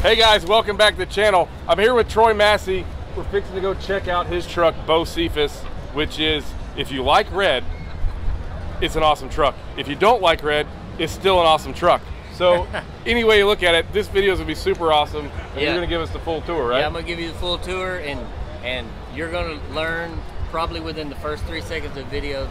Hey guys, welcome back to the channel. I'm here with Troy Massey. We're fixing to go check out his truck, Bocephus, which is, if you like red, it's an awesome truck. If you don't like red, it's still an awesome truck. So any way you look at it, this video is gonna be super awesome. And you're gonna give us the full tour, right? Yeah, I'm gonna give you the full tour, and you're gonna learn probably within the first 3 seconds of the video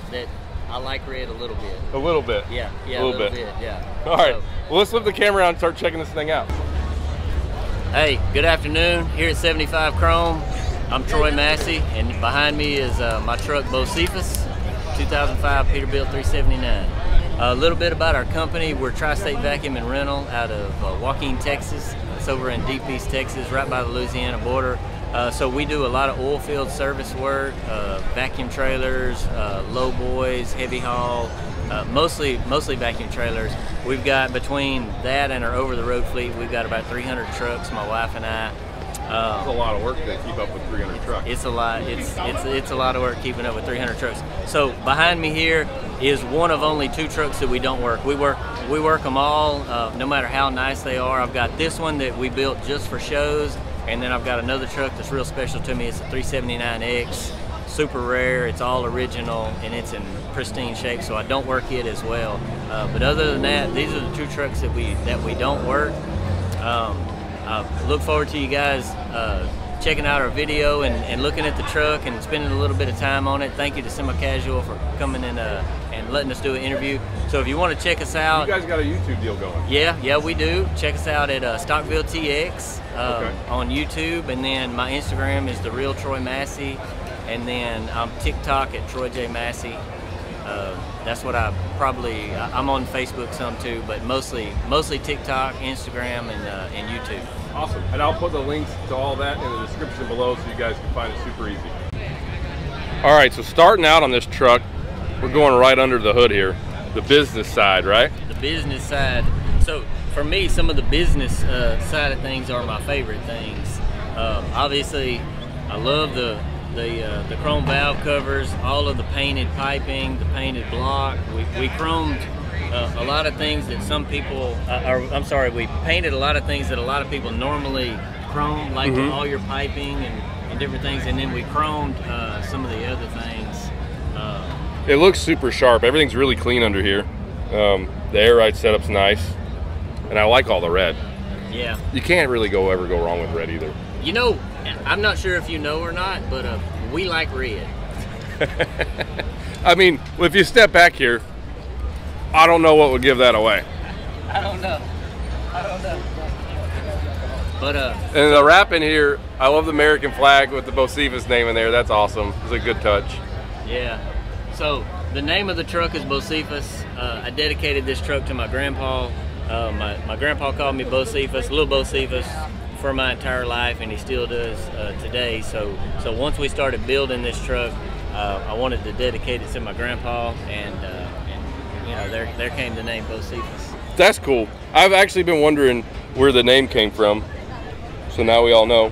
that I like red a little bit. A little bit. Yeah, a little bit. Yeah. All right. Well, let's flip the camera out and start checking this thing out. Hey, good afternoon. Here at 75 Chrome, I'm Troy Massey, and behind me is my truck Bocephus, 2005 Peterbilt 379. A little bit about our company. We're TriState Vacuum and Rental out of Joaquin, Texas. It's over in Deep East Texas, right by the Louisiana border. So we do a lot of oil field service work, vacuum trailers, low boys, heavy haul, mostly vacuum trailers. We've got, between that and our over-the-road fleet, we've got about 300 trucks, my wife and I. It's a lot of work to keep up with 300 trucks. It's a lot. It's a lot of work keeping up with 300 trucks. So behind me here is one of only 2 trucks that we don't work. We work them all, no matter how nice they are. I've got this one that we built just for shows, and then I've got another truck that's real special to me. It's a 379X, super rare. It's all original and it's in pristine shape, so I don't work it as well. But other than that, these are the 2 trucks that we don't work. I look forward to you guys checking out our video and looking at the truck and spending a little bit of time on it. Thank you to Semi Casual for coming in and letting us do an interview. So if you want to check us out, you guys got a YouTube deal going. Yeah, we do. Check us out at Stockville TX on YouTube, and then my Instagram is The Real Troy Massey, and then I'm TikTok at Troy J Massey. That's what I'm on Facebook some too, but mostly TikTok, Instagram, and YouTube. Awesome. And I'll put the links to all that in the description below so you guys can find it super easy. All right, so starting out on this truck, we're going right under the hood here. The business side, right? The business side. So for me, some of the business side of things are my favorite things. Obviously, I love the chrome valve covers, all of the painted piping, the painted block. We chromed a lot of things that some people, we painted a lot of things that a lot of people normally chrome, like all your piping and different things, and then we chromed some of the other things. It looks super sharp. Everything's really clean under here. The air ride setup's nice, and I like all the red. Yeah. You can't really ever go wrong with red either. You know, I'm not sure if you know or not, but we like red. I mean, if you step back here, I don't know what would give that away. I don't know. But and the wrap in here, I love the American flag with the Bocephus name in there. That's awesome. It's a good touch. Yeah. So the name of the truck is Bocephus. I dedicated this truck to my grandpa. My grandpa called me Bocephus, little Bocephus, for my entire life, and he still does today. So once we started building this truck, I wanted to dedicate it to my grandpa, and you know, there came the name Bocephus. That's cool. I've actually been wondering where the name came from, so now we all know.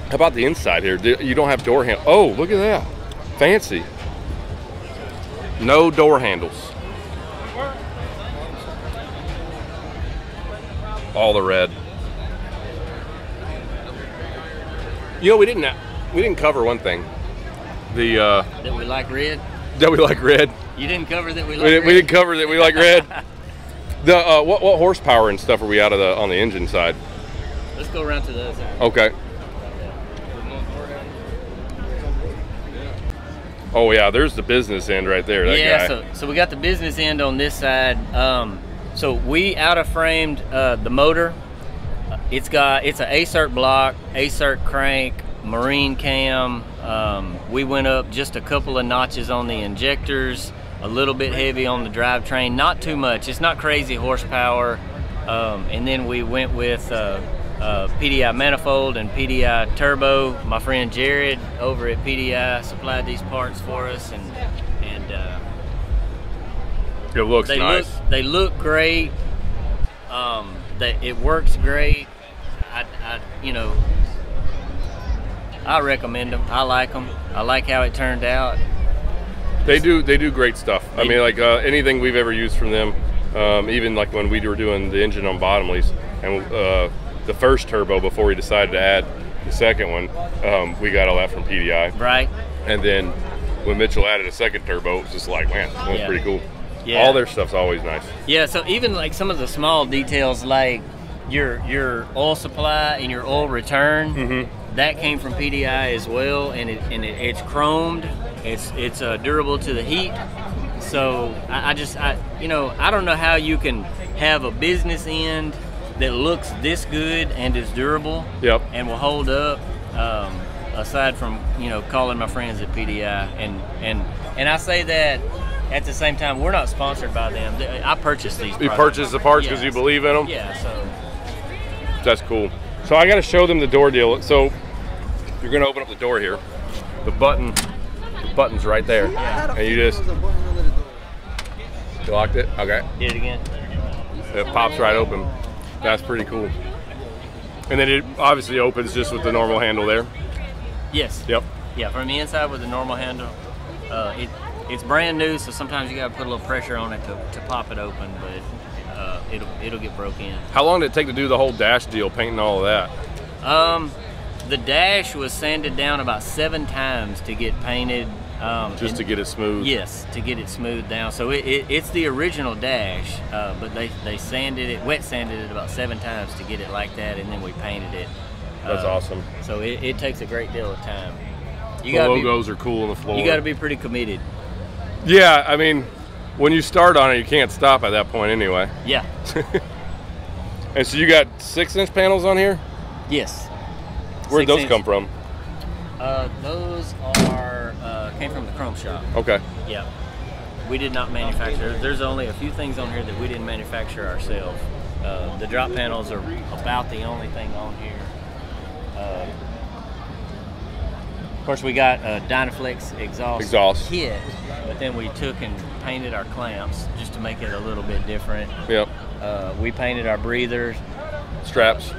How about the inside here? You don't have door handles. Oh, look at that. Fancy. No door handles. All the red. You know, we didn't cover one thing. That we like red. That we like red. You didn't cover that we like red. We didn't cover that we like red. What horsepower and stuff are we out of on the engine side? Let's go around to the other side. Okay. Oh yeah, there's the business end right there. That guy. So we got the business end on this side. So we out-of-framed the motor. It's an ACERT block, ACERT crank, marine cam. We went up just a couple of notches on the injectors, a little bit heavy on the drivetrain, not too much. It's not crazy horsepower. And then we went with PDI manifold and PDI turbo. My friend Jared over at PDI supplied these parts for us, and it looks nice. They look great. It works great. I recommend them. I like them. I like how it turned out. They do great stuff. I mean, like anything we've ever used from them, Even like when we were doing the engine on bottomleys, and the first turbo before we decided to add the second one, we got all that from PDI. Right. And then when Mitchell added a second turbo, it was just like, man, that was pretty cool. Yeah. All their stuff's always nice. Yeah, so even like some of the small details, like your oil supply and your oil return, that came from PDI as well, and it's chromed. It's durable to the heat. So I don't know how you can have a business end that looks this good and is durable, and will hold up. Aside from calling my friends at PDI, and I say that at the same time, we're not sponsored by them. I purchased these. You purchased the parts because you believe in them. Yeah, so that's cool. So I got to show them the door deal. So you're going to open up the door here. The button's right there, and you just you locked it. Okay. Did it again. It pops right open. That's pretty cool. And then it obviously opens just with the normal handle there. Yes. Yep. Yeah, from the inside with the normal handle. It's brand new, so sometimes you gotta put a little pressure on it to pop it open, but it'll get broke in. How long did it take to do the whole dash deal, painting all of that? The dash was sanded down about 7 times to get painted. Just to get it smooth? Yes, to get it smoothed down. So it's the original dash, but they wet sanded it about 7 times to get it like that, and then we painted it. That's awesome. So it takes a great deal of time. The logos are cool on the floor. You got to be pretty committed. Yeah, I mean, when you start on it, you can't stop at that point anyway. Yeah. And so you got 6-inch panels on here? Yes. Where'd those come from? Those came from the chrome shop. Okay. Yeah. We did not manufacture. There's only a few things on here that we didn't manufacture ourselves. The drop panels are about the only thing on here. Of course, we got a Dynaflex exhaust kit, but then we took and painted our clamps just to make it a little bit different. Yep. We painted our breather straps.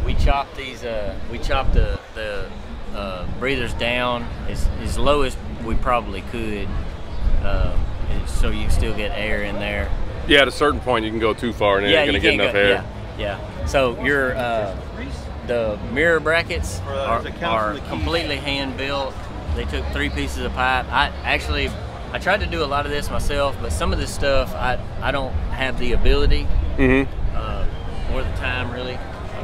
We chopped these. We chopped the breathers down as low as we probably could, so you can still get air in there. Yeah, at a certain point you can go too far and you're going to get enough air. Yeah. So the mirror brackets are completely hand built. They took 3 pieces of pipe. I tried to do a lot of this myself, but some of this stuff I don't have the ability or the time really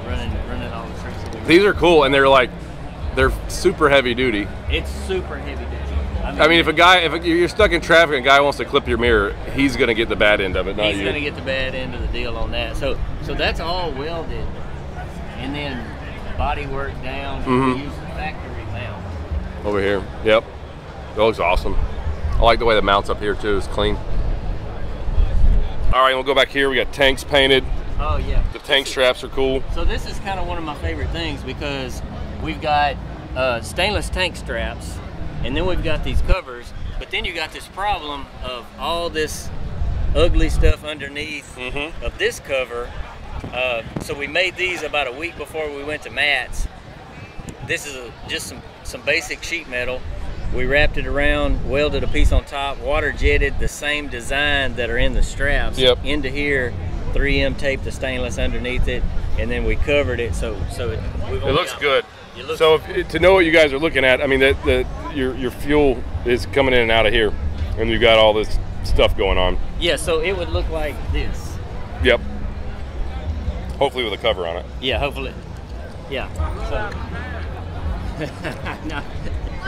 running all the tricks. These are cool, and they're super heavy duty. It's super heavy duty. I mean, if you're stuck in traffic and a guy wants to clip your mirror, he's going to get the bad end of it, not you. He's going to get the bad end of the deal on that. So that's all welded, and then body work down. We use the factory mount. Over here, yep. That looks awesome. I like the way the mount's up here too. It's clean. All right, we'll go back here. We got tanks painted. Oh yeah. The tank straps are cool. So this is kind of one of my favorite things because we've got stainless tank straps, and then we've got these covers, but then you got this problem of all this ugly stuff underneath of this cover. So we made these about a week before we went to mats. This is just some basic sheet metal. We wrapped it around, welded a piece on top, water jetted the same design that are in the straps into here, 3M taped the stainless underneath it, and then we covered it so it looks good. So to know what you guys are looking at, I mean, your fuel is coming in and out of here, and you've got all this stuff going on. Yeah, so it would look like this. Yep. Hopefully with a cover on it. Yeah, hopefully. Yeah. So.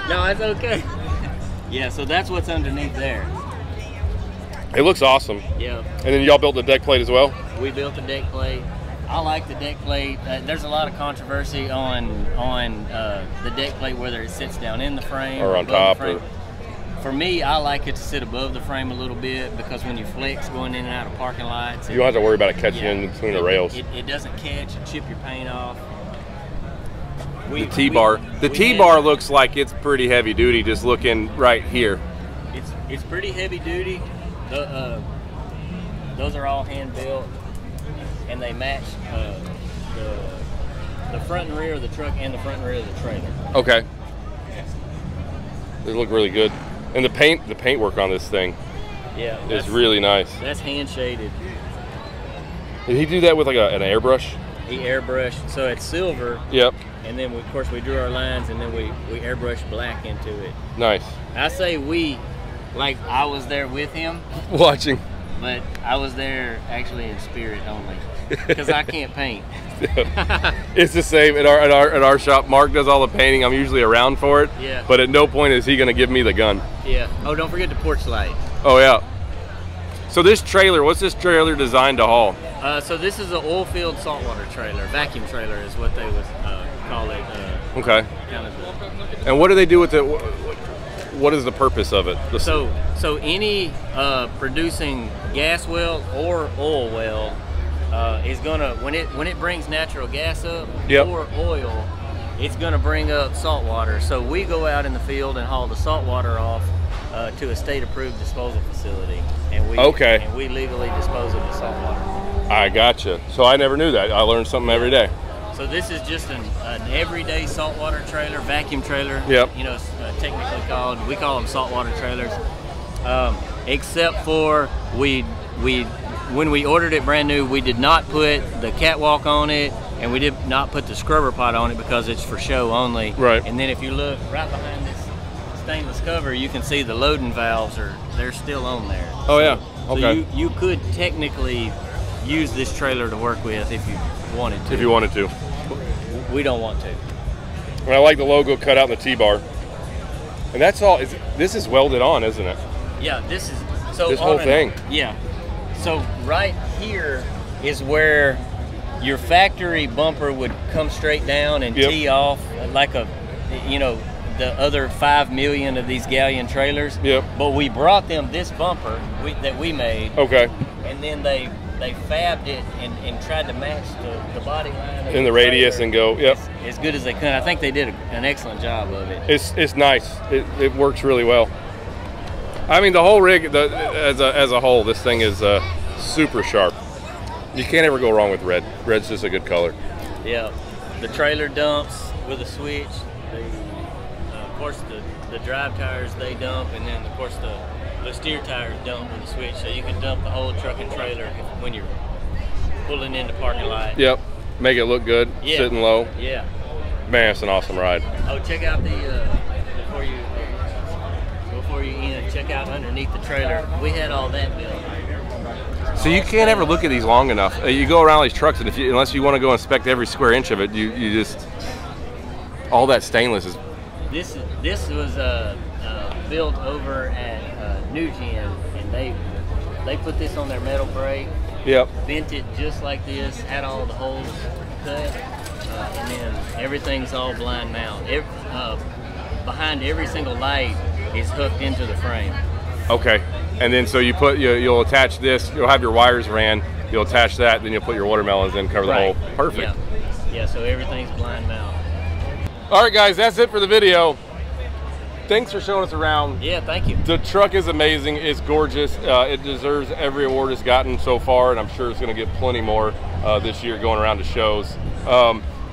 No, it's okay. Yeah, so that's what's underneath there. It looks awesome. Yeah. And then y'all built the deck plate as well? We built the deck plate. I like the deck plate. There's a lot of controversy on the deck plate, whether it sits down in the frame or on top. For me, I like it to sit above the frame a little bit because when you flex going in and out of parking lots, you don't have to worry about it catching in between the rails. It doesn't catch and chip your paint off. The T-bar looks like it's pretty heavy duty, just looking right here. It's pretty heavy duty. Those are all hand built, and they match the front and rear of the truck and the front and rear of the trailer. Okay. They look really good. And the paint work on this thing, Yeah, is really nice. That's hand shaded. Did he do that with like an airbrush? He airbrushed, so it's silver. Yep. And then of course we drew our lines, and then we airbrushed black into it. Nice. I say we, like I was there with him. Watching. But I was there actually in spirit only, because I can't paint. It's the same at our shop. Mark does all the painting. I'm usually around for it. Yeah. But at no point is he going to give me the gun. Yeah. Oh, don't forget the porch light. Oh yeah. So this trailer, what's this trailer designed to haul? So this is an oil field saltwater trailer, vacuum trailer is what they would call it. Okay. Kind of. And what do they do with it? What is the purpose of it? So any producing gas well or oil well is gonna, when it brings natural gas up, yep, or oil, it's gonna bring up salt water. So we go out in the field and haul the salt water off to a state-approved disposal facility, and we legally dispose of the salt water. I gotcha. So I never knew that. I learned something every day. So this is just an everyday saltwater trailer, vacuum trailer. Yep. You know, it's technically called, we call them saltwater trailers. Except for when we ordered it brand new, we did not put the catwalk on it, and we did not put the scrubber pot on it because it's for show only. Right. And then if you look right behind this stainless cover, you can see the loading valves they're still on there. Oh yeah. Okay. So you could technically use this trailer to work with if you wanted to. If you wanted to. We don't want to. And I like the logo cut out in the T-bar. And that's all. This is welded on, isn't it? Yeah, this is. So this whole thing. Yeah. So right here is where your factory bumper would come straight down and tee off like the other 5 million of these galleon trailers. Yep. But we brought them this bumper that we made. Okay. And then they fabbed it and tried to match the body line in the radius and go, yep, as good as they could. I think they did an excellent job of it. It's nice. It works really well. I mean, the whole rig, as a whole, this thing is super sharp. You can't ever go wrong with red. Red's just a good color. Yeah. The trailer dumps with a switch. Of course, the drive tires they dump, and then of course the steer tires dump with a switch, so you can dump the whole truck and trailer when you're pulling into parking lot. Yep. Make it look good. Yeah. Sitting low. Yeah. Man, it's an awesome ride. Oh, check out before you end, check out underneath the trailer. We had all that built. So you can't ever look at these long enough. You go around these trucks, and unless you want to go inspect every square inch of it, you just, all that stainless is. This was built over at New Gen, and they put this on their metal brake. Yep. Bent it just like this, had all the holes cut, and then everything's all blind mount. Behind every single light is hooked into the frame. Okay. And then so you'll attach this, you'll have your wires ran, you'll attach that, then you'll put your watermelons in, cover the hole. Perfect. Yeah, so everything's blind mount. All right, guys, that's it for the video. Thanks for showing us around. Yeah, thank you. The truck is amazing. It's gorgeous. It deserves every award it's gotten so far, and I'm sure it's going to get plenty more this year going around to shows.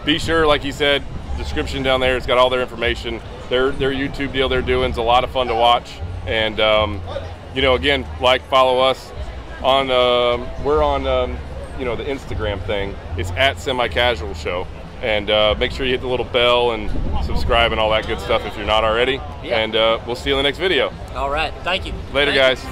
Be sure, like he said, description down there, it's got all their information. Their YouTube deal they're doing is a lot of fun to watch. And, again, follow us on, we're on, the Instagram thing. It's at Semi-Casual Show. And make sure you hit the little bell and subscribe and all that good stuff if you're not already. Yeah. And we'll see you in the next video. All right. Thank you. Later, guys.